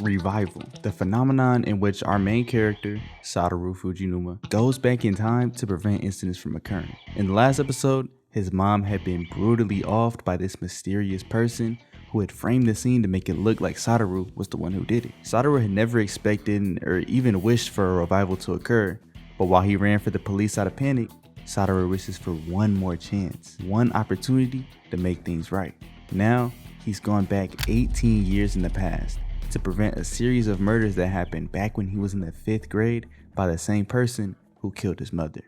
revival, the phenomenon in which our main character, Satoru Fujinuma, goes back in time to prevent incidents from occurring. In the last episode, his mom had been brutally offed by this mysterious person who had framed the scene to make it look like Satoru was the one who did it. Satoru had never expected or even wished for a revival to occur, but while he ran for the police out of panic, Satoru wishes for one more chance, one opportunity to make things right. Now, he's gone back 18 years in the past to prevent a series of murders that happened back when he was in the 5th grade by the same person who killed his mother.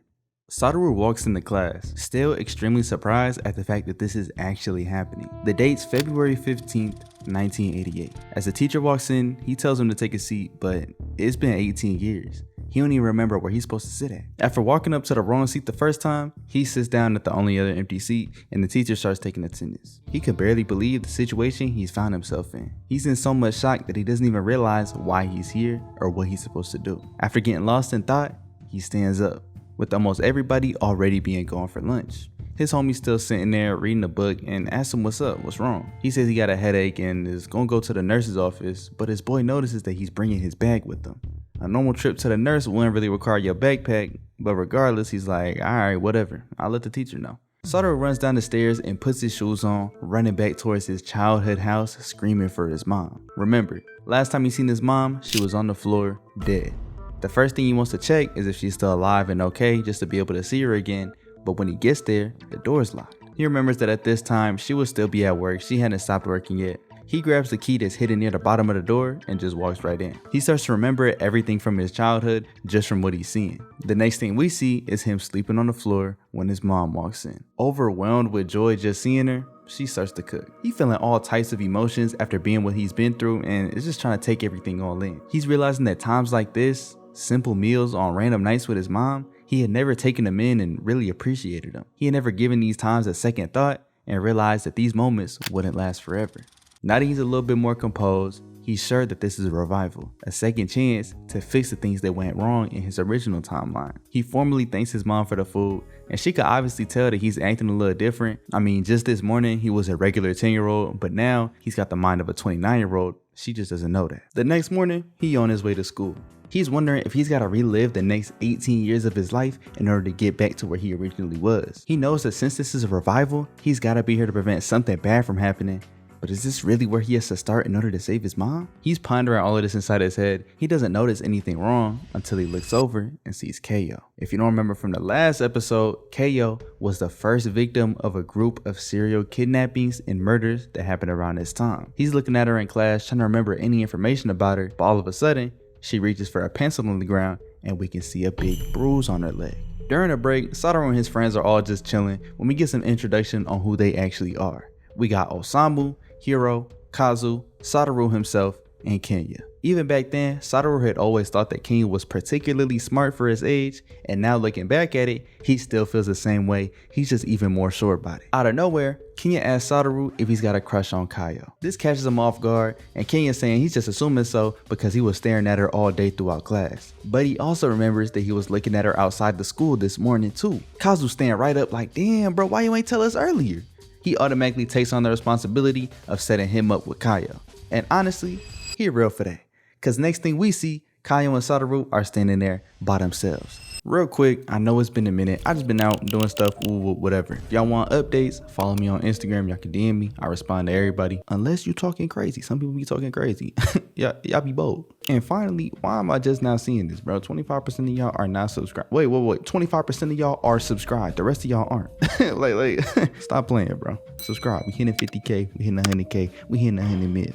Satoru walks into class, still extremely surprised at the fact that this is actually happening. The date's February 15th, 1988. As the teacher walks in, he tells him to take a seat, but it's been 18 years. He don't even remember where he's supposed to sit at. After walking up to the wrong seat the first time, he sits down at the only other empty seat and the teacher starts taking attendance. He can barely believe the situation he's found himself in. He's in so much shock that he doesn't even realize why he's here or what he's supposed to do. After getting lost in thought, he stands up, with almost everybody already being gone for lunch. His homie's still sitting there reading a book and asks him what's up, what's wrong. He says he got a headache and is gonna go to the nurse's office, but his boy notices that he's bringing his bag with him. A normal trip to the nurse wouldn't really require your backpack, but regardless, he's like, alright, whatever, I'll let the teacher know. Satoru runs down the stairs and puts his shoes on, running back towards his childhood house, screaming for his mom. Remember, last time he seen his mom, she was on the floor, dead. The first thing he wants to check is if she's still alive and okay, just to be able to see her again, but when he gets there, the door is locked. He remembers that at this time, she would still be at work, she hadn't stopped working yet. He grabs the key that's hidden near the bottom of the door and just walks right in. He starts to remember everything from his childhood just from what he's seeing. The next thing we see is him sleeping on the floor when his mom walks in. Overwhelmed with joy just seeing her, she starts to cook. He's feeling all types of emotions after being what he's been through and is just trying to take everything all in. He's realizing that times like this, simple meals on random nights with his mom, he had never taken them in and really appreciated them. He had never given these times a second thought and realized that these moments wouldn't last forever. Now that he's a little bit more composed, he's sure that this is a revival, a second chance to fix the things that went wrong in his original timeline. He formally thanks his mom for the food, and she could obviously tell that he's acting a little different. I mean, just this morning, he was a regular 10-year-old, but now he's got the mind of a 29-year-old. She just doesn't know that. The next morning, he on his way to school. He's wondering if he's got to relive the next 18 years of his life in order to get back to where he originally was. He knows that since this is a revival, he's got to be here to prevent something bad from happening. But is this really where he has to start in order to save his mom? He's pondering all of this inside his head. He doesn't notice anything wrong until he looks over and sees Keio. If you don't remember from the last episode, Keio was the first victim of a group of serial kidnappings and murders that happened around this time. He's looking at her in class, trying to remember any information about her, but all of a sudden, she reaches for a pencil on the ground and we can see a big bruise on her leg. During a break, Satoru and his friends are all just chilling when we get some introduction on who they actually are. We got Osamu, Hiro, Kazu, Satoru himself, and Kenya. Even back then, Satoru had always thought that Kenya was particularly smart for his age, and now looking back at it, he still feels the same way. He's just even more sure about it. Out of nowhere, Kenya asks Satoru if he's got a crush on Kaio. This catches him off guard, and Kenya's saying he's just assuming so because he was staring at her all day throughout class. But he also remembers that he was looking at her outside the school this morning too. Kazu's standing right up like, damn bro, why you ain't tell us earlier? He automatically takes on the responsibility of setting him up with Kaio. And honestly, he real for that. Cause next thing we see, Kaio and Satoru are standing there by themselves. Real quick, I know it's been a minute. I just been out doing stuff, whatever. If y'all want updates, follow me on Instagram. Y'all can DM me. I respond to everybody. Unless you talking crazy. Some people be talking crazy. y'all be bold. And finally, why am I just now seeing this, bro? 25% of y'all are not subscribed. Wait. 25% of y'all are subscribed. The rest of y'all aren't. like, stop playing, bro. Subscribe. We hitting 50K. We hitting 100K. We hitting 100 mil.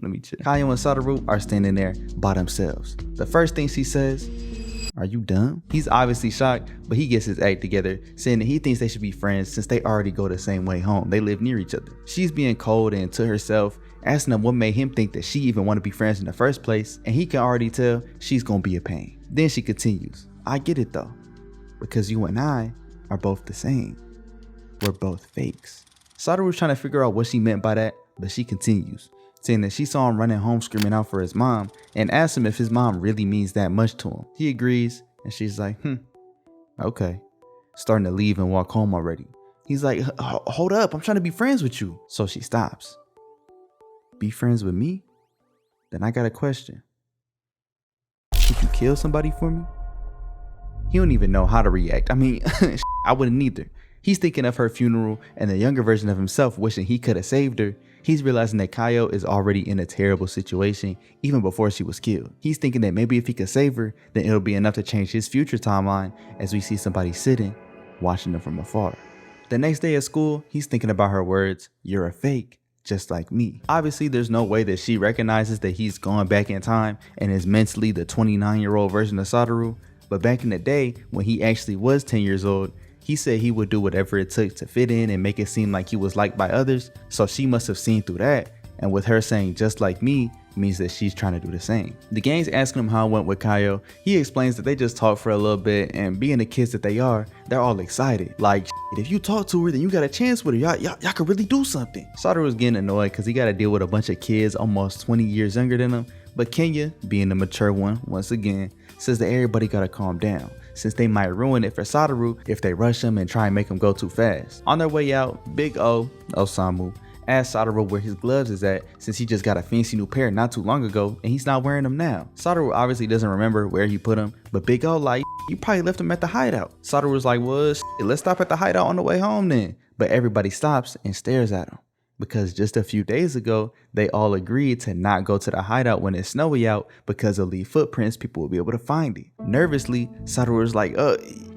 Let me check. Kaio and Satoru are standing there by themselves. The first thing she says, "Are you dumb?" He's obviously shocked, but he gets his act together, saying that he thinks they should be friends since they already go the same way home. They live near each other. She's being cold and to herself, asking him what made him think that she even want to be friends in the first place, and he can already tell she's gonna be a pain. Then she continues, "I get it though, because you and I are both the same. We're both fakes." Satoru's trying to figure out what she meant by that, but she continues, saying that she saw him running home screaming out for his mom and asked him if his mom really means that much to him. He agrees and she's like, okay. Starting to leave and walk home already. He's like, hold up, I'm trying to be friends with you. So she stops. Be friends with me? Then I got a question. Would you kill somebody for me? He don't even know how to react. I mean, I wouldn't either. He's thinking of her funeral and the younger version of himself wishing he could have saved her. He's realizing that Kaio is already in a terrible situation even before she was killed. He's thinking that maybe if he could save her, then it'll be enough to change his future timeline as we see somebody sitting, watching them from afar. The next day at school, he's thinking about her words, "You're a fake, just like me." Obviously, there's no way that she recognizes that he's going back in time and is mentally the 29-year-old version of Satoru. But back in the day, when he actually was 10 years old, he said he would do whatever it took to fit in and make it seem like he was liked by others. So she must have seen through that. And with her saying "just like me" means that she's trying to do the same. The gang's asking him how it went with Kaio. He explains that they just talked for a little bit, and being the kids that they are, they're all excited. Like, if you talk to her, then you got a chance with her. Y'all could really do something. Satoru was getting annoyed because he got to deal with a bunch of kids almost 20 years younger than him. But Kenya, being the mature one, once again, says that everybody gotta calm down, since they might ruin it for Satoru if they rush him and try and make him go too fast. On their way out, Big O, Osamu, asks Satoru where his gloves is at, since he just got a fancy new pair not too long ago and he's not wearing them now. Satoru obviously doesn't remember where he put them, but Big O like, "You probably left them at the hideout." Satoru's like, "Well, let's stop at the hideout on the way home then." But everybody stops and stares at him, because just a few days ago, they all agreed to not go to the hideout when it's snowy out because it'll leave footprints, people will be able to find it. Nervously, Satoru's like,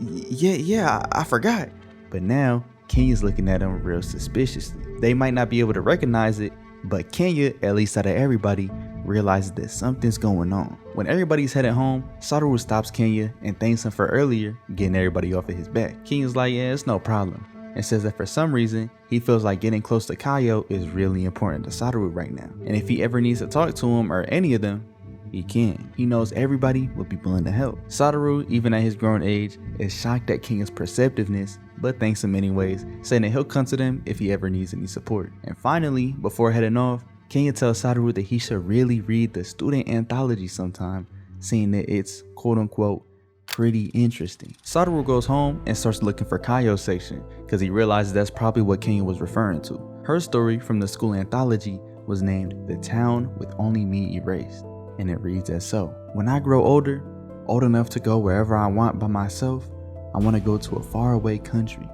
yeah, I forgot." But now, Kenya's looking at him real suspiciously. They might not be able to recognize it, but Kenya, at least out of everybody, realizes that something's going on. When everybody's headed home, Satoru stops Kenya and thanks him for earlier getting everybody off of his back. Kenya's like, "Yeah, it's no problem," and says that for some reason, he feels like getting close to Kaio is really important to Satoru right now. And if he ever needs to talk to him or any of them, he can. He knows everybody will be willing to help. Satoru, even at his grown age, is shocked at Kenya's perceptiveness, but thanks him anyways, saying that he'll come to them if he ever needs any support. And finally, before heading off, Kenya tells Satoru that he should really read the student anthology sometime, saying that it's quote-unquote pretty interesting. Satoru goes home and starts looking for Kaio's section, because he realizes that's probably what Kenya was referring to. Her story from the school anthology was named "The Town with Only Me Erased," and it reads as so. "When I grow older, old enough to go wherever I want by myself, I want to go to a faraway country.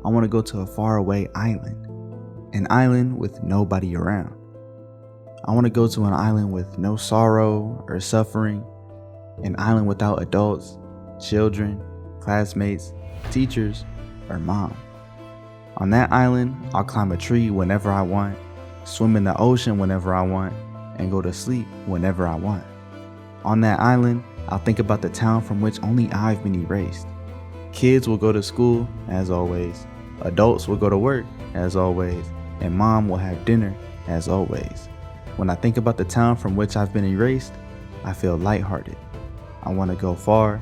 I want to go to a faraway island. An island with nobody around. I want to go to an island with no sorrow or suffering. An island without adults, children, classmates, teachers, or mom. On that island, I'll climb a tree whenever I want, swim in the ocean whenever I want, and go to sleep whenever I want. On that island, I'll think about the town from which only I've been erased. Kids will go to school, as always. Adults will go to work, as always. And mom will have dinner, as always. When I think about the town from which I've been erased, I feel lighthearted. I want to go far,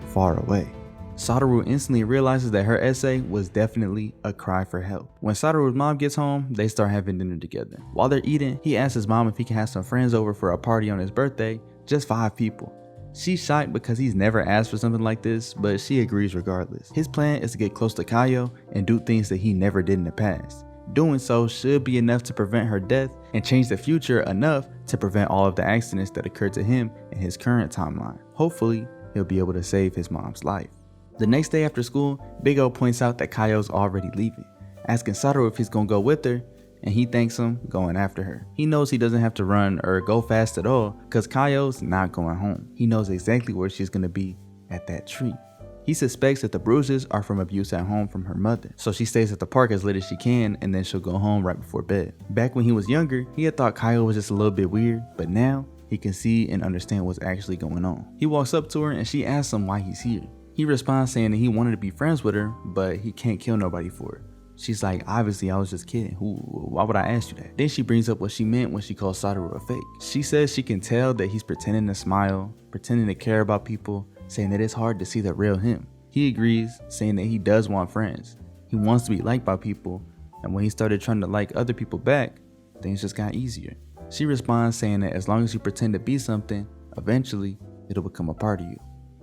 far away." Satoru instantly realizes that her essay was definitely a cry for help. When Satoru's mom gets home, they start having dinner together. While they're eating, he asks his mom if he can have some friends over for a party on his birthday, just 5 people. She's shocked because he's never asked for something like this, but she agrees regardless. His plan is to get close to Kaio and do things that he never did in the past. Doing so should be enough to prevent her death and change the future enough to prevent all of the accidents that occurred to him in his current timeline. Hopefully, he'll be able to save his mom's life. The next day after school, Big O points out that Kaio's already leaving, asking Satoru if he's gonna go with her, and he thanks him going after her. He knows he doesn't have to run or go fast at all because Kaio's not going home. He knows exactly where she's gonna be, at that tree. He suspects that the bruises are from abuse at home from her mother, so she stays at the park as late as she can and then she'll go home right before bed. Back when he was younger, he had thought Kaio was just a little bit weird, but now he can see and understand what's actually going on. He walks up to her and she asks him why he's here. He responds saying that he wanted to be friends with her, but he can't kill nobody for it. She's like, "Obviously I was just kidding. Why would I ask you that?" Then she brings up what she meant when she called Satoru a fake. She says she can tell that he's pretending to smile, pretending to care about people, saying that it's hard to see the real him. He agrees, saying that he does want friends. He wants to be liked by people, and when he started trying to like other people back, things just got easier. She responds saying that as long as you pretend to be something, eventually it'll become a part of you.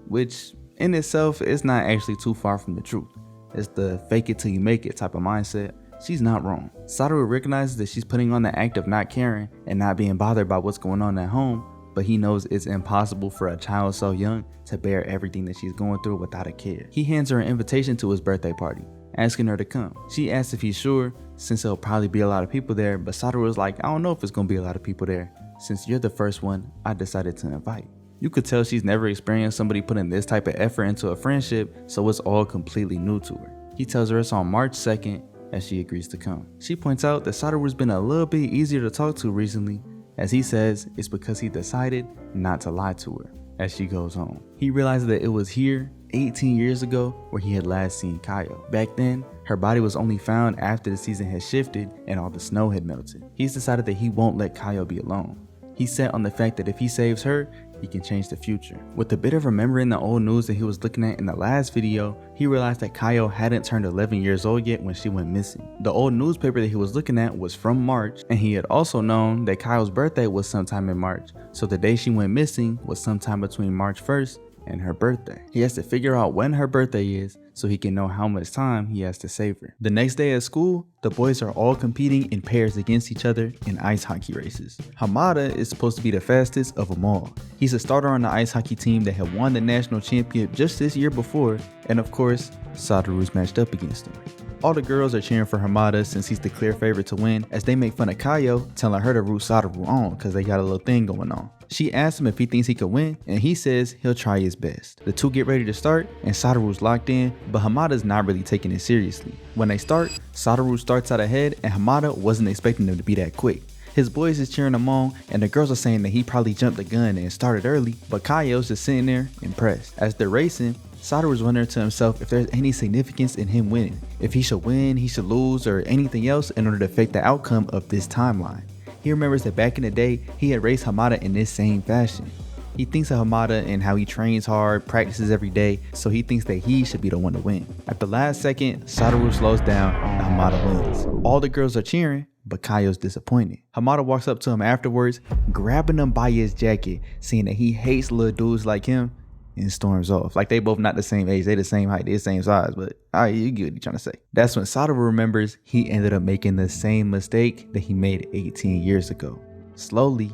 Which in itself is not actually too far from the truth. It's the fake it till you make it type of mindset, she's not wrong. Satoru recognizes that she's putting on the act of not caring and not being bothered by what's going on at home, but he knows it's impossible for a child so young to bear everything that she's going through without a care. He hands her an invitation to his birthday party, asking her to come. She asks if he's sure, since there'll probably be a lot of people there, but Satoru is like, I don't know if it's gonna be a lot of people there, since you're the first one I decided to invite. You could tell she's never experienced somebody putting this type of effort into a friendship, so it's all completely new to her. He tells her it's on March 2nd, as she agrees to come. She points out that Satoru's been a little bit easier to talk to recently, as he says it's because he decided not to lie to her as she goes home. He realizes that it was here 18 years ago where he had last seen Kayo. Back then, her body was only found after the season had shifted and all the snow had melted. He's decided that he won't let Kayo be alone. He's set on the fact that if he saves her, he can change the future. With a bit of remembering the old news that he was looking at in the last video, he realized that Kayo hadn't turned 11 years old yet when she went missing. The old newspaper that he was looking at was from March, and he had also known that Kayo's birthday was sometime in March, so the day she went missing was sometime between March 1st and her birthday. He has to figure out when her birthday is so he can know how much time he has to save her. The next day at school, the boys are all competing in pairs against each other in ice hockey races. Hamada is supposed to be the fastest of them all. He's a starter on the ice hockey team that had won the national championship just this year before, and of course, Satoru's matched up against him. All the girls are cheering for Hamada since he's the clear favorite to win, as they make fun of Kayo, telling her to root Satoru on because they got a little thing going on. She asks him if he thinks he could win, and he says he'll try his best. The two get ready to start, and Satoru's locked in, but Hamada's not really taking it seriously. When they start, Satoru starts out ahead, and Hamada wasn't expecting him to be that quick. His boys is cheering him on, and the girls are saying that he probably jumped the gun and started early, but Kayo's just sitting there impressed. As they're racing, Satoru's wondering to himself if there's any significance in him winning, if he should win, he should lose, or anything else in order to affect the outcome of this timeline. He remembers that back in the day, he had raced Hamada in this same fashion. He thinks of Hamada and how he trains hard, practices every day, so he thinks that he should be the one to win. At the last second, Satoru slows down and Hamada wins. All the girls are cheering, but Kayo's disappointed. Hamada walks up to him afterwards, grabbing him by his jacket, saying that he hates little dudes like him, and storms off. Like they both not the same age, they the same height, they the same size, but alright, you get what you're trying to say. That's when Satoru remembers he ended up making the same mistake that he made 18 years ago. Slowly,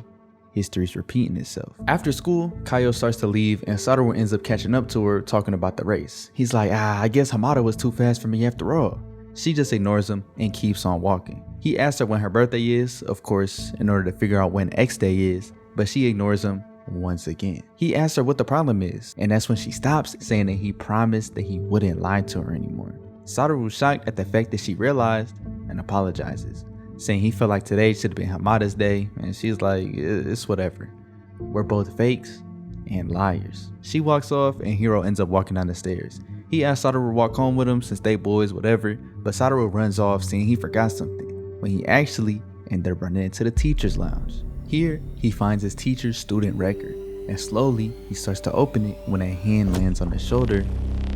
history's repeating itself. After school, Kayo starts to leave and Satoru ends up catching up to her talking about the race. He's like, I guess Hamada was too fast for me after all. She just ignores him and keeps on walking. He asks her when her birthday is, of course, in order to figure out when X day is, but she ignores him once again. He asks her what the problem is, and that's when she stops, saying that he promised that he wouldn't lie to her anymore. Satoru's shocked at the fact that she realized and apologizes, saying he felt like today should have been Hamada's day, and she's like, it's whatever. We're both fakes and liars. She walks off and Hiro ends up walking down the stairs. He asks Satoru to walk home with him since they boys, whatever, but Satoru runs off saying he forgot something, when he actually ended up running into the teacher's lounge. Here, he finds his teacher's student record, and slowly, he starts to open it when a hand lands on his shoulder.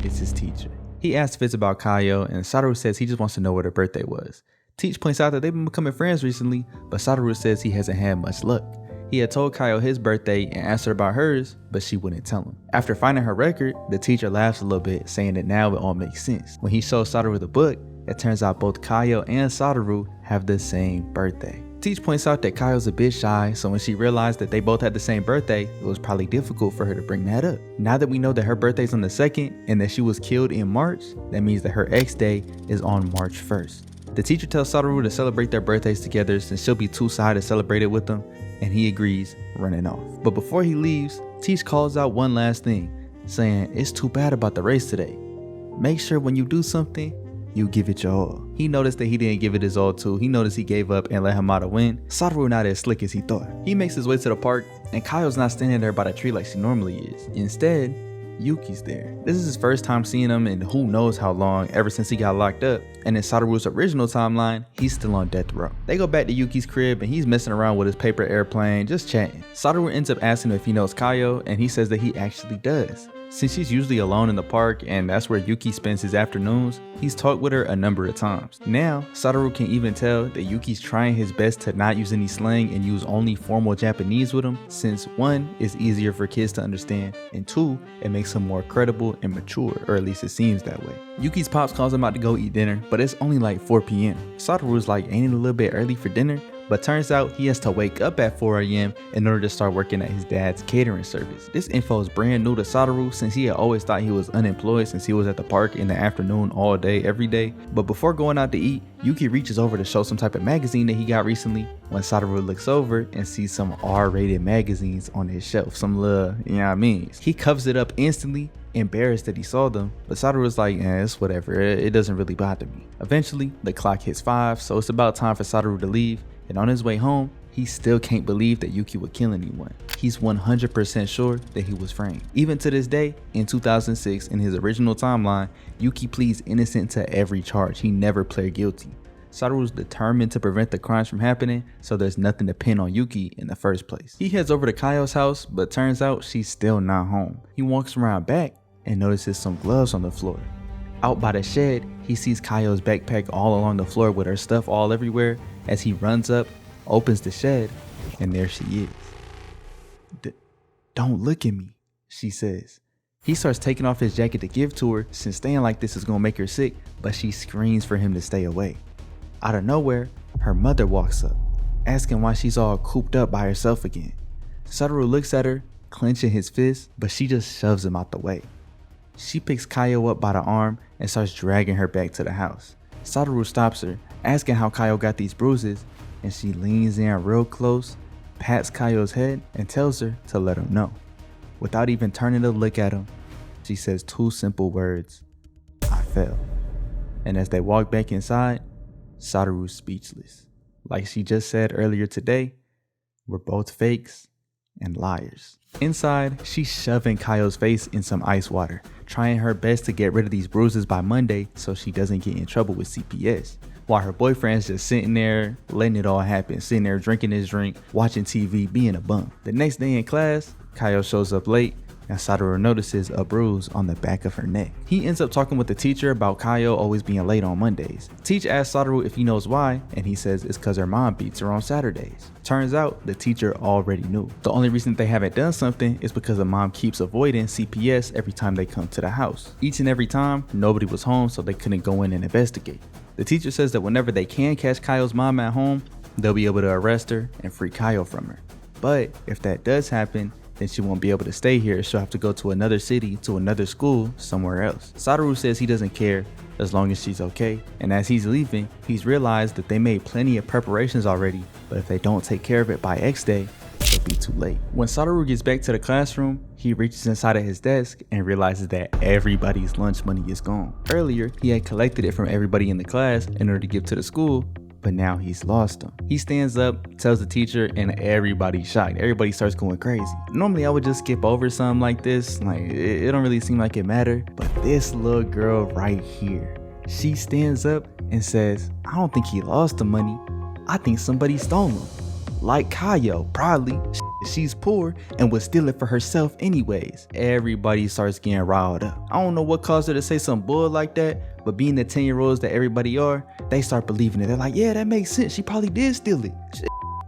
It's his teacher. He asks Fitz about Kayo, and Satoru says he just wants to know what her birthday was. Teach points out that they've been becoming friends recently, but Satoru says he hasn't had much luck. He had told Kayo his birthday and asked her about hers, but she wouldn't tell him. After finding her record, the teacher laughs a little bit, saying that now it all makes sense. When he shows Satoru the book, it turns out both Kayo and Satoru have the same birthday. Teach points out that Kayo's a bit shy, so when she realized that they both had the same birthday, it was probably difficult for her to bring that up. Now that we know that her birthday's on the 2nd and that she was killed in March, that means that her X day is on March 1st. The teacher tells Satoru to celebrate their birthdays together since she'll be too shy to celebrate it with them, and he agrees, running off. But before he leaves, Teach calls out one last thing, saying it's too bad about the race today. Make sure when you do something, you give it your all. He noticed that he didn't give it his all too. He noticed he gave up and let Hamada win. Satoru not as slick as he thought. He makes his way to the park, and Kayo's not standing there by the tree like she normally is. Instead, Yuki's there. This is his first time seeing him in who knows how long, ever since he got locked up. And in Satoru's original timeline, he's still on death row. They go back to Yuki's crib and he's messing around with his paper airplane, just chatting. Satoru ends up asking him if he knows Kayo, and he says that he actually does. Since she's usually alone in the park and that's where Yuki spends his afternoons, he's talked with her a number of times. Now, Satoru can even tell that Yuki's trying his best to not use any slang and use only formal Japanese with him, since 1, it's easier for kids to understand, and 2, it makes him more credible and mature, or at least it seems that way. Yuki's pops calls him out to go eat dinner, but it's only like 4 p.m. Satoru's like, ain't it a little bit early for dinner? But turns out he has to wake up at 4 a.m. in order to start working at his dad's catering service. This info is brand new to Satoru since he had always thought he was unemployed since he was at the park in the afternoon all day, every day. But before going out to eat, Yuki reaches over to show some type of magazine that he got recently when Satoru looks over and sees some R-rated magazines on his shelf. Some little, you know what I mean? He covers it up instantly, embarrassed that he saw them, but Satoru's like, it's whatever, it doesn't really bother me. Eventually, the clock hits 5, so it's about time for Satoru to leave. And on his way home, he still can't believe that Yuki would kill anyone. He's 100% sure that he was framed. Even to this day, in 2006, in his original timeline, Yuki pleads innocent to every charge. He never pled guilty. Satoru's determined to prevent the crimes from happening, so there's nothing to pin on Yuki in the first place. He heads over to Kaio's house, but turns out she's still not home. He walks around back and notices some gloves on the floor. Out by the shed, he sees Kaio's backpack all along the floor with her stuff all everywhere. As he runs up, opens the shed, and there she is. Don't look at me, she says. He starts taking off his jacket to give to her since staying like this is gonna make her sick, but she screams for him to stay away. Out of nowhere, her mother walks up, asking why she's all cooped up by herself again. Satoru looks at her, clenching his fist, but she just shoves him out the way. She picks Kaio up by the arm and starts dragging her back to the house. Satoru stops her, asking how Kaio got these bruises, and she leans in real close, pats Kaio's head, and tells her to let him know. Without even turning to look at him, she says 2 simple words, I fell. And as they walk back inside, Satoru's speechless. Like she just said earlier today, we're both fakes and liars. Inside, she's shoving Kaio's face in some ice water, trying her best to get rid of these bruises by Monday so she doesn't get in trouble with CPS. While her boyfriend's just sitting there, letting it all happen, sitting there drinking his drink, watching TV, being a bum. The next day in class, Kaio shows up late, and Satoru notices a bruise on the back of her neck. He ends up talking with the teacher about Kaio always being late on Mondays. Teacher asks Satoru if he knows why, and he says it's because her mom beats her on Saturdays. Turns out, the teacher already knew. The only reason they haven't done something is because the mom keeps avoiding CPS every time they come to the house. Each and every time, nobody was home, so they couldn't go in and investigate. The teacher says that whenever they can catch Kaio's mom at home, they'll be able to arrest her and free Kaio from her. But if that does happen, then she won't be able to stay here. She'll have to go to another city, to another school, somewhere else. Satoru says he doesn't care as long as she's okay. And as he's leaving, he's realized that they made plenty of preparations already, but if they don't take care of it by X day, it'll be too late. When Satoru gets back to the classroom, he reaches inside of his desk and realizes that everybody's lunch money is gone. Earlier, he had collected it from everybody in the class in order to give to the school, but now he's lost them. He stands up, tells the teacher, and everybody's shocked. Everybody starts going crazy. Normally I would just skip over something like this, like it don't really seem like it mattered, but this little girl right here, she stands up and says, I don't think he lost the money, I think somebody stole him. Like Kaio, probably. She's poor and would steal it for herself anyways. Everybody starts getting riled up. I don't know what caused her to say some bull like that, but being the 10-year-olds that everybody are, they start believing it. They're like, yeah, that makes sense. She probably did steal it.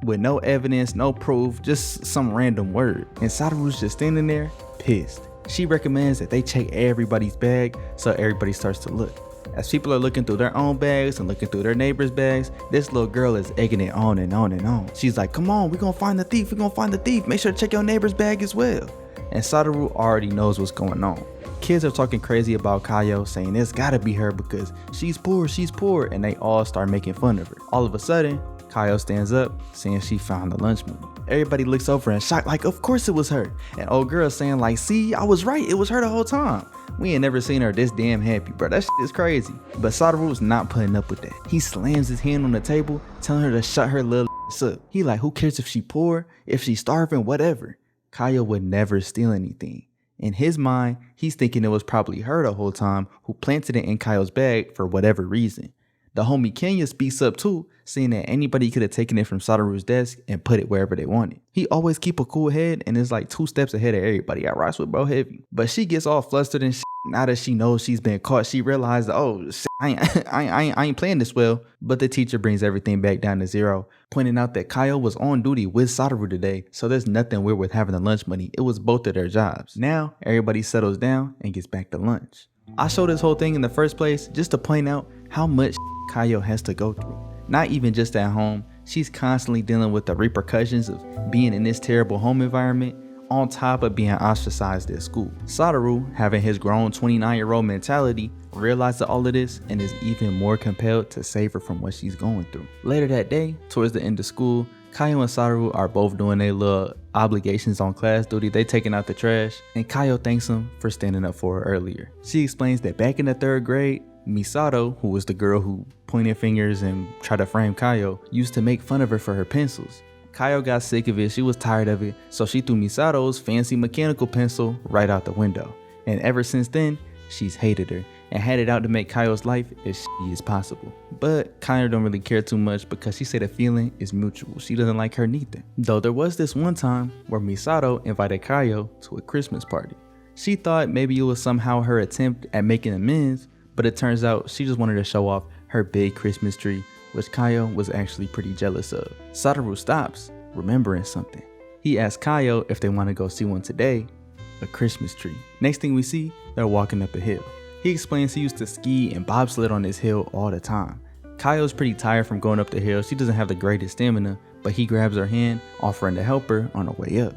With no evidence, no proof, just some random word. And Satoru's just standing there, pissed. She recommends that they check everybody's bag, so everybody starts to look. As people are looking through their own bags and looking through their neighbors' bags, this little girl is egging it on and on and on. She's like, come on, we're gonna find the thief, we're gonna find the thief. Make sure to check your neighbor's bag as well. And Satoru already knows what's going on. Kids are talking crazy about Kaio, saying it's gotta be her because she's poor, and they all start making fun of her. All of a sudden, Kaio stands up, saying she found the lunch money. Everybody looks over in shock, like, of course it was her. And old girl saying like, see, I was right, it was her the whole time. We ain't never seen her this damn happy, bro. That shit is crazy. But Satoru's not putting up with that. He slams his hand on the table, telling her to shut her little ass up. He like, who cares if she poor, if she's starving, whatever. Kaio would never steal anything. In his mind, he's thinking it was probably her the whole time who planted it in Kaio's bag for whatever reason. The homie Kenya speaks up too, saying that anybody could have taken it from Sadaru's desk and put it wherever they wanted. He always keep a cool head and is like 2 steps ahead of everybody. I rocks with bro heavy. But she gets all flustered and shit. Now that she knows she's been caught, she realized, oh, shit, I ain't playing this well. But the teacher brings everything back down to zero, pointing out that Kyle was on duty with Sadaru today, so there's nothing weird with having the lunch money. It was both of their jobs. Now, everybody settles down and gets back to lunch. I showed this whole thing in the first place just to point out how much Kayo has to go through. Not even just at home, she's constantly dealing with the repercussions of being in this terrible home environment, on top of being ostracized at school. Sadaru, having his grown 29-year-old mentality, realizes all of this and is even more compelled to save her from what she's going through. Later that day, towards the end of school, Kayo and Sadaru are both doing their little obligations on class duty. They taking out the trash, and Kayo thanks him for standing up for her earlier. She explains that back in the 3rd grade, Misato, who was the girl who pointed fingers and tried to frame Kayo, used to make fun of her for her pencils. Kayo got sick of it, she was tired of it, so she threw Misato's fancy mechanical pencil right out the window. And ever since then, she's hated her and had it out to make Kayo's life as shitty as possible. But Kayo don't really care too much because she said the feeling is mutual. She doesn't like her neither. Though there was this one time where Misato invited Kayo to a Christmas party. She thought maybe it was somehow her attempt at making amends, but it turns out she just wanted to show off her big Christmas tree, which Kayo was actually pretty jealous of. Sadaru stops, remembering something. He asks Kayo if they want to go see one today, a Christmas tree. Next thing we see, they're walking up a hill. He explains he used to ski and bobsled on this hill all the time. Kayo's pretty tired from going up the hill. She doesn't have the greatest stamina, but he grabs her hand, offering to help her on the way up.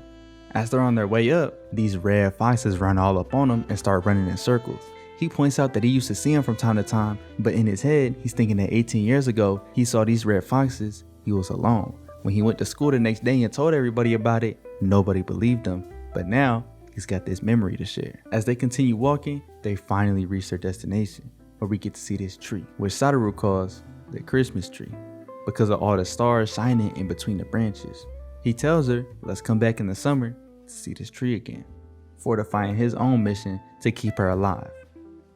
As they're on their way up, these red foxes run all up on them and start running in circles. He points out that he used to see them from time to time, but in his head, he's thinking that 18 years ago, he saw these red foxes, he was alone. When he went to school the next day and told everybody about it, nobody believed him. But now, he's got this memory to share. As they continue walking, they finally reach their destination, where we get to see this tree, which Sadaru calls the Christmas tree, because of all the stars shining in between the branches. He tells her, let's come back in the summer to see this tree again, fortifying his own mission to keep her alive.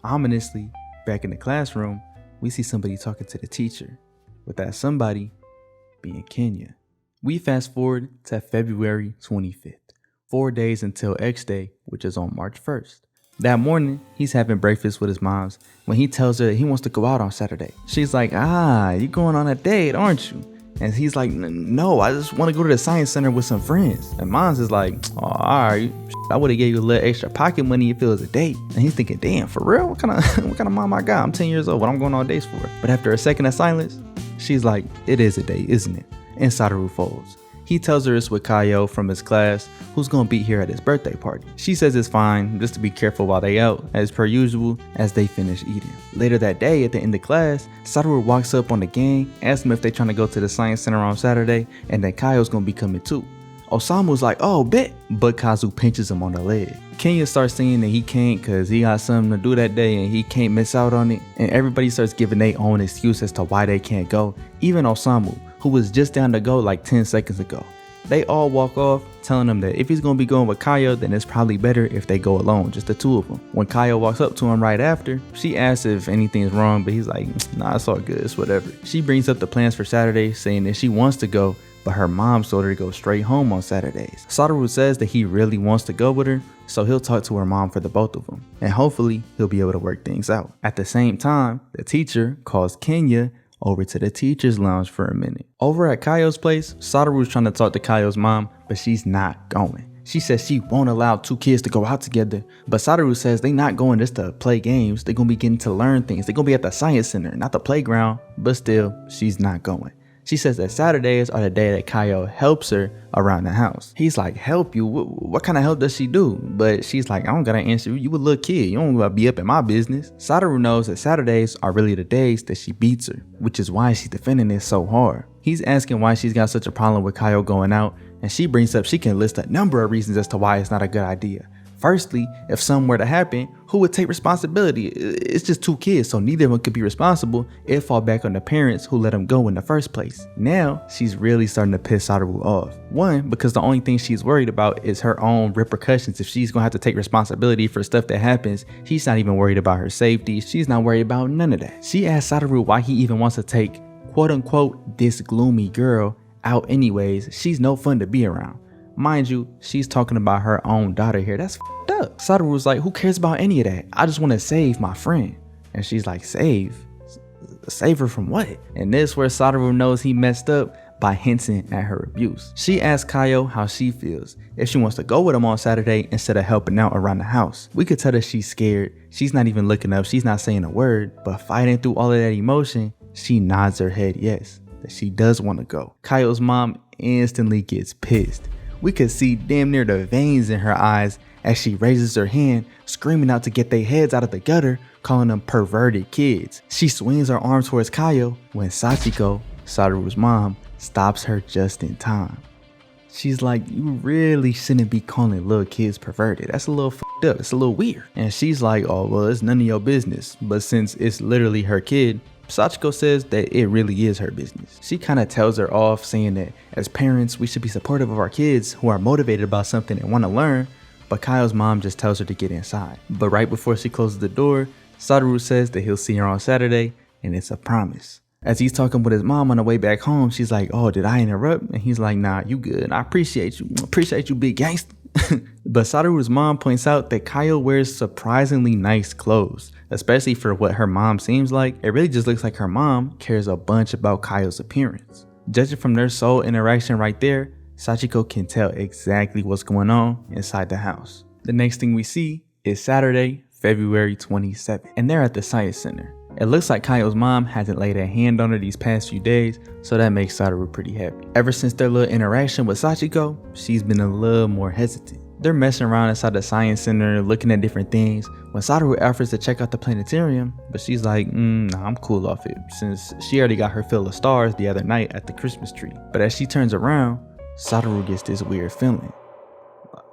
Ominously, back in the classroom, we see somebody talking to the teacher, with that somebody being Kenya. We fast forward to February 25th, 4 days until X Day, which is on March 1st. That morning, he's having breakfast with his moms when he tells her that he wants to go out on Saturday. She's like, you going on a date, aren't you? And he's like, no, I just want to go to the science center with some friends. And mom's is like, oh, all right, I would have gave you a little extra pocket money if it was a date. And he's thinking, damn, for real? What kind of mom I got? I'm 10 years old. What I'm going on dates for? But after a second of silence, she's like, it is a date, isn't it? And Sadaru folds. He tells her it's with Kayo from his class, who's gonna be here at his birthday party. She says it's fine, just to be careful while they out, as per usual, as they finish eating. Later that day, at the end of class, Sadaru walks up on the gang, asks them if they're trying to go to the science center on Saturday, and that Kayo's gonna be coming too. Osamu's like, oh, bet, but Kazu pinches him on the leg. Kenya starts saying that he can't cause he got something to do that day and he can't miss out on it, and everybody starts giving their own excuse as to why they can't go, even Osamu, who was just down to go like 10 seconds ago. They all walk off, telling him that if he's gonna be going with Kayo, then it's probably better if they go alone, just the two of them. When Kayo walks up to him right after, she asks if anything's wrong, but he's like, nah, it's all good, it's whatever. She brings up the plans for Saturday, saying that she wants to go, but her mom told her to go straight home on Saturdays. Sadaru says that he really wants to go with her, so he'll talk to her mom for the both of them, and hopefully he'll be able to work things out. At the same time, the teacher calls Kenya over to the teacher's lounge for a minute. Over at Kayo's place, Sadaru's trying to talk to Kayo's mom, but she's not going. She says she won't allow two kids to go out together, but Sadaru says they not going just to play games, they're gonna be getting to learn things, they're gonna be at the science center, not the playground, but still, she's not going. She says that Saturdays are the day that Kayo helps her around the house. He's like, help you? What kind of help does she do? But she's like, I don't gotta answer you. You a little kid. You don't gotta be up in my business. Sadaru knows that Saturdays are really the days that she beats her, which is why she's defending this so hard. He's asking why she's got such a problem with Kayo going out, and she brings up she can list a number of reasons as to why it's not a good idea. Firstly, if something were to happen, who would take responsibility? It's just 2 kids, so neither of them could be responsible. It fall back on the parents who let them go in the first place. Now, she's really starting to piss Satoru off. One, because the only thing she's worried about is her own repercussions. If she's gonna have to take responsibility for stuff that happens, she's not even worried about her safety. She's not worried about none of that. She asked Satoru why he even wants to take, quote unquote, this gloomy girl out anyways. She's no fun to be around. Mind you, she's talking about her own daughter here. That's f***ed up. Satoru was like, who cares about any of that? I just want to save my friend. And she's like, save? Save her from what? And this where Satoru knows he messed up by hinting at her abuse. She asked Kayo how she feels, if she wants to go with him on Saturday instead of helping out around the house. We could tell that she's scared. She's not even looking up. She's not saying a word. But fighting through all of that emotion, she nods her head yes, that she does want to go. Kayo's mom instantly gets pissed. We could see damn near the veins in her eyes as she raises her hand, screaming out to get their heads out of the gutter, calling them perverted kids. She swings her arm towards Kayo when Sachiko, Satoru's mom, stops her just in time. She's like, you really shouldn't be calling little kids perverted. That's a little f***ed up. It's a little weird. And she's like, oh, well, it's none of your business. But since it's literally her kid, Sachiko says that it really is her business. She kind of tells her off, saying that as parents, we should be supportive of our kids who are motivated about something and want to learn, but Kayo's mom just tells her to get inside. But right before she closes the door, Satoru says that he'll see her on Saturday, and it's a promise. As he's talking with his mom on the way back home, she's like, oh, did I interrupt? And he's like, nah, you good. I appreciate you, big gangster. But Satoru's mom points out that Kayo wears surprisingly nice clothes, especially for what her mom seems like. It really just looks like her mom cares a bunch about Kayo's appearance. Judging from their sole interaction right there, Sachiko can tell exactly what's going on inside the house. The next thing we see is Saturday, February 27th, and they're at the Science Center. It looks like Kayo's mom hasn't laid a hand on her these past few days, so that makes Satoru pretty happy. Ever since their little interaction with Sachiko, she's been a little more hesitant. They're messing around inside the Science Center, looking at different things, when Satoru offers to check out the planetarium, but she's like, nah, I'm cool off it, since she already got her fill of stars the other night at the Christmas tree. But as she turns around, Satoru gets this weird feeling,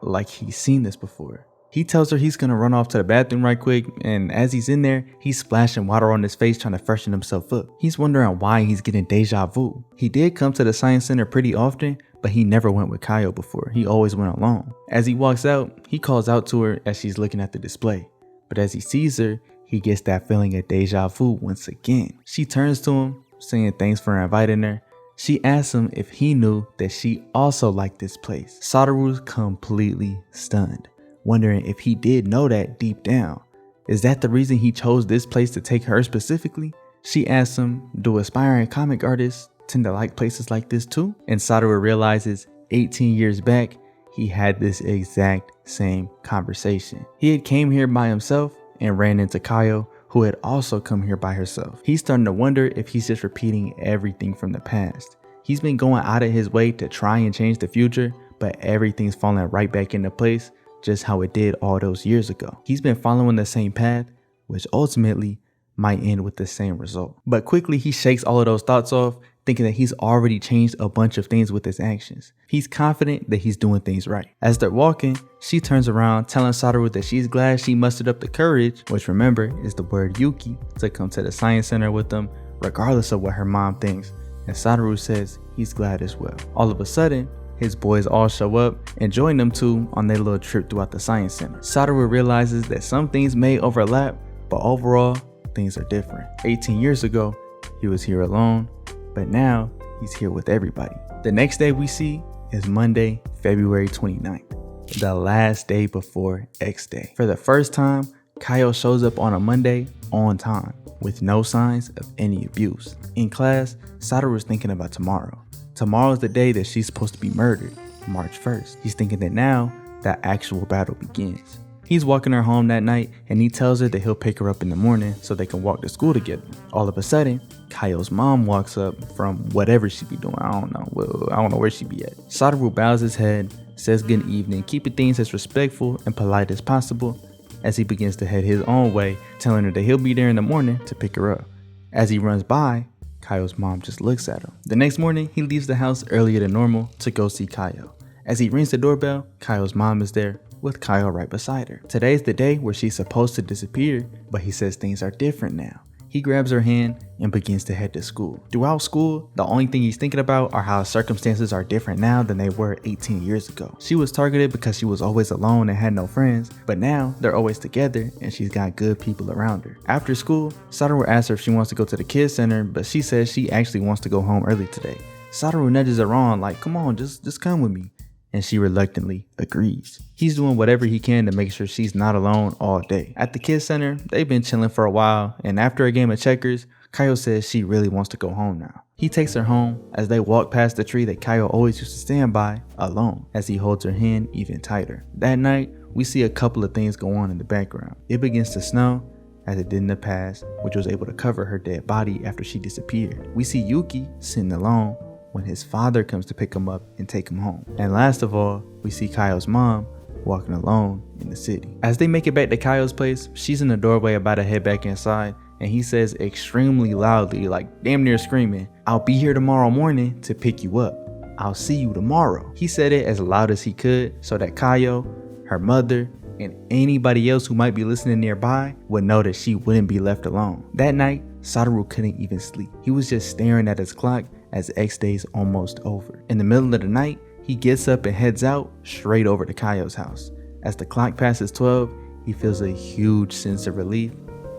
like he's seen this before. He tells her he's gonna run off to the bathroom right quick, and as he's in there, he's splashing water on his face trying to freshen himself up. He's wondering why he's getting deja vu. He did come to the Science Center pretty often, but he never went with Kayo before. He always went alone. As he walks out, he calls out to her as she's looking at the display. But as he sees her, he gets that feeling of deja vu once again. She turns to him, saying thanks for inviting her. She asks him if he knew that she also liked this place. Satoru's completely stunned, wondering if he did know that deep down. Is that the reason he chose this place to take her specifically? She asks him, do aspiring comic artists tend to like places like this too? And Satoru realizes 18 years back, he had this exact same conversation. He had came here by himself and ran into Kayo, who had also come here by herself. He's starting to wonder if he's just repeating everything from the past. He's been going out of his way to try and change the future, but everything's falling right back into place, just how it did all those years ago. He's been following the same path, which ultimately might end with the same result. But quickly he shakes all of those thoughts off, thinking that he's already changed a bunch of things with his actions. He's confident that he's doing things right. As they're walking, she turns around, telling Satoru that she's glad she mustered up the courage, which remember is the word Yuki, to come to the Science Center with them, regardless of what her mom thinks. And Satoru says he's glad as well. All of a sudden, his boys all show up and join them two on their little trip throughout the Science Center. Satoru realizes that some things may overlap, but overall, things are different. 18 years ago, he was here alone, but now he's here with everybody. The next day we see is Monday, February 29th, the last day before X Day. For the first time, Kayo shows up on a Monday on time with no signs of any abuse. In class, Satoru is thinking about tomorrow. Tomorrow's the day that she's supposed to be murdered, March 1st. He's thinking that now that actual battle begins. He's walking her home that night and he tells her that he'll pick her up in the morning so they can walk to school together. All of a sudden, Kayo's mom walks up from whatever she be doing. I don't know where she be at. Satoru bows his head, says good evening, keeping things as respectful and polite as possible as he begins to head his own way, telling her that he'll be there in the morning to pick her up. As he runs by, Kayo's mom just looks at him. The next morning, he leaves the house earlier than normal to go see Kayo. As he rings the doorbell, Kayo's mom is there. with Kyle right beside her. Today's the day where she's supposed to disappear, but he says things are different now. He grabs her hand and begins to head to school. Throughout school, the only thing he's thinking about are how circumstances are different now than they were 18 years ago. She was targeted because she was always alone and had no friends, but now they're always together and she's got good people around her. After school, Satoru asks her if she wants to go to the kids center, but she says she actually wants to go home early today. Satoru nudges her on like, come on, just come with me. And she reluctantly agrees. He's doing whatever he can to make sure she's not alone all day. At the kids center, they've been chilling for a while, and after a game of checkers, Kyle says she really wants to go home now. He takes her home as they walk past the tree that Kyle always used to stand by alone, as he holds her hand even tighter. That night, we see a couple of things go on in the background. It begins to snow, as it did in the past, which was able to cover her dead body after she disappeared. We see Yuki sitting alone when his father comes to pick him up and take him home. And last of all, we see Kyle's mom walking alone in the city. As they make it back to Kyle's place, she's in the doorway about to head back inside, and he says extremely loudly, like damn near screaming, "I'll be here tomorrow morning to pick you up. I'll see you tomorrow." He said it as loud as he could so that Kyle, her mother, and anybody else who might be listening nearby would know that she wouldn't be left alone. That night, Satoru couldn't even sleep. He was just staring at his clock as X Day's almost over. In the middle of the night, he gets up and heads out straight over to Kayo's house. As the clock passes 12, he feels a huge sense of relief.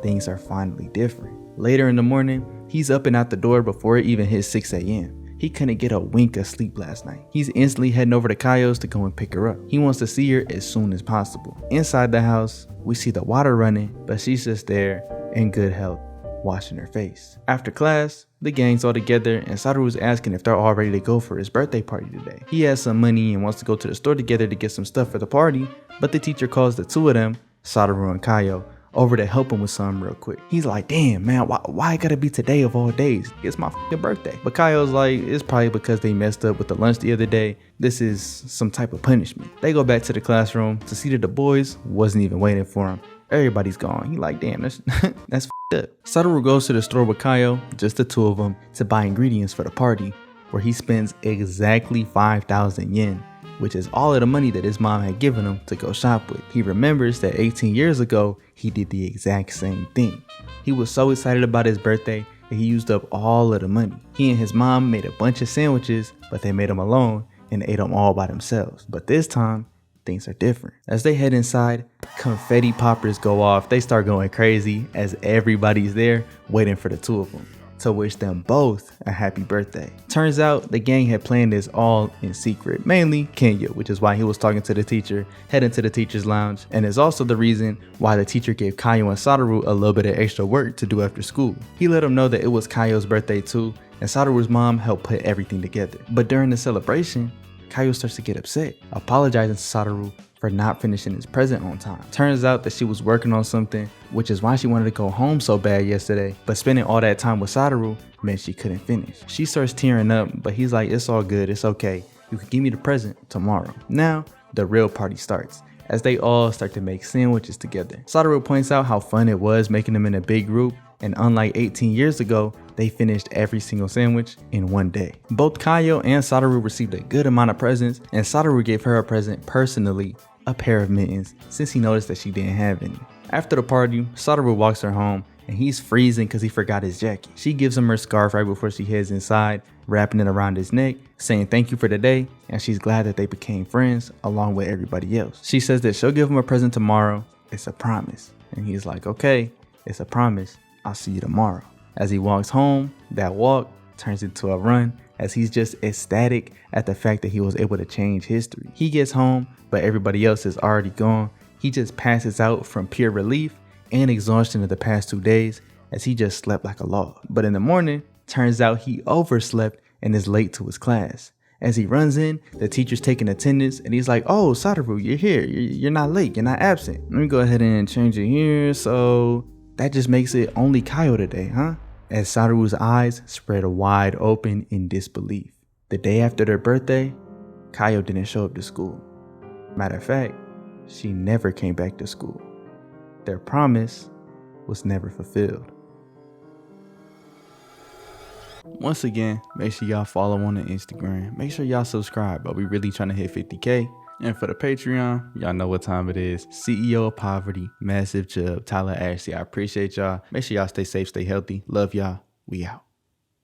Things are finally different. Later in the morning, he's up and out the door before it even hits 6 a.m. He couldn't get a wink of sleep last night. He's instantly heading over to Kayo's to go and pick her up. He wants to see her as soon as possible. Inside the house, we see the water running, but she's just there in good health, washing her face. After class, the gang's all together and Satoru's asking if they're all ready to go for his birthday party today. He has some money and wants to go to the store together to get some stuff for the party, but the teacher calls the two of them, Satoru and Kayo, over to help him with something real quick. He's like, damn man, why it gotta be today of all days? It's my fucking birthday. But Kayo's like, it's probably because they messed up with the lunch the other day. This is some type of punishment. They go back to the classroom to see that the boys wasn't even waiting for him. Everybody's gone. He like, damn, that's that's up. Satoru goes to the store with Kayo, just the two of them, to buy ingredients for the party, where he spends exactly 5,000 yen, which is all of the money that his mom had given him to go shop with. He remembers that 18 years ago, he did the exact same thing. He was so excited about his birthday that he used up all of the money. He and his mom made a bunch of sandwiches, but they made them alone and ate them all by themselves. But this time, things are different. As they head inside, confetti poppers go off. They start going crazy as everybody's there waiting for the two of them to wish them both a happy birthday. Turns out the gang had planned this all in secret, mainly Kenya, which is why he was talking to the teacher, heading to the teacher's lounge, and is also the reason why the teacher gave Kayo and Satoru a little bit of extra work to do after school. He let them know that it was Kayo's birthday too, and Satoru's mom helped put everything together. But during the celebration, Kayo starts to get upset, apologizing to Satoru for not finishing his present on time. Turns out that she was working on something, which is why she wanted to go home so bad yesterday, but spending all that time with Satoru meant she couldn't finish. She starts tearing up, but he's like, it's all good, it's okay. You can give me the present tomorrow. Now, the real party starts, as they all start to make sandwiches together. Satoru points out how fun it was making them in a big group, and unlike 18 years ago, they finished every single sandwich in one day. Both Kayo and Satoru received a good amount of presents, and Satoru gave her a present personally, a pair of mittens, since he noticed that she didn't have any. After the party, Satoru walks her home, and he's freezing because he forgot his jacket. She gives him her scarf right before she heads inside, wrapping it around his neck, saying thank you for the day, and she's glad that they became friends along with everybody else. She says that she'll give him a present tomorrow. It's a promise. And he's like, okay, it's a promise. I'll see you tomorrow. As he walks home, that walk turns into a run, as he's just ecstatic at the fact that he was able to change history. He gets home, but everybody else is already gone. He just passes out from pure relief and exhaustion of the past 2 days, as he just slept like a log. But in the morning, turns out he overslept and is late to his class. As he runs in, the teacher's taking attendance, and he's like, oh, Satoru, you're here. You're not late. You're not absent. Let me go ahead and change it here. So that just makes it only Kayo today, huh? As Satoru's eyes spread wide open in disbelief. The day after their birthday, Kayo didn't show up to school. Matter of fact, she never came back to school. Their promise was never fulfilled. Once again, make sure y'all follow on the Instagram. Make sure y'all subscribe, but we really trying to hit 50K. And for the Patreon, y'all know what time it is. CEO of Poverty, Massive Chub, Tyler Ashley. I appreciate y'all. Make sure y'all stay safe, stay healthy. Love y'all. We out.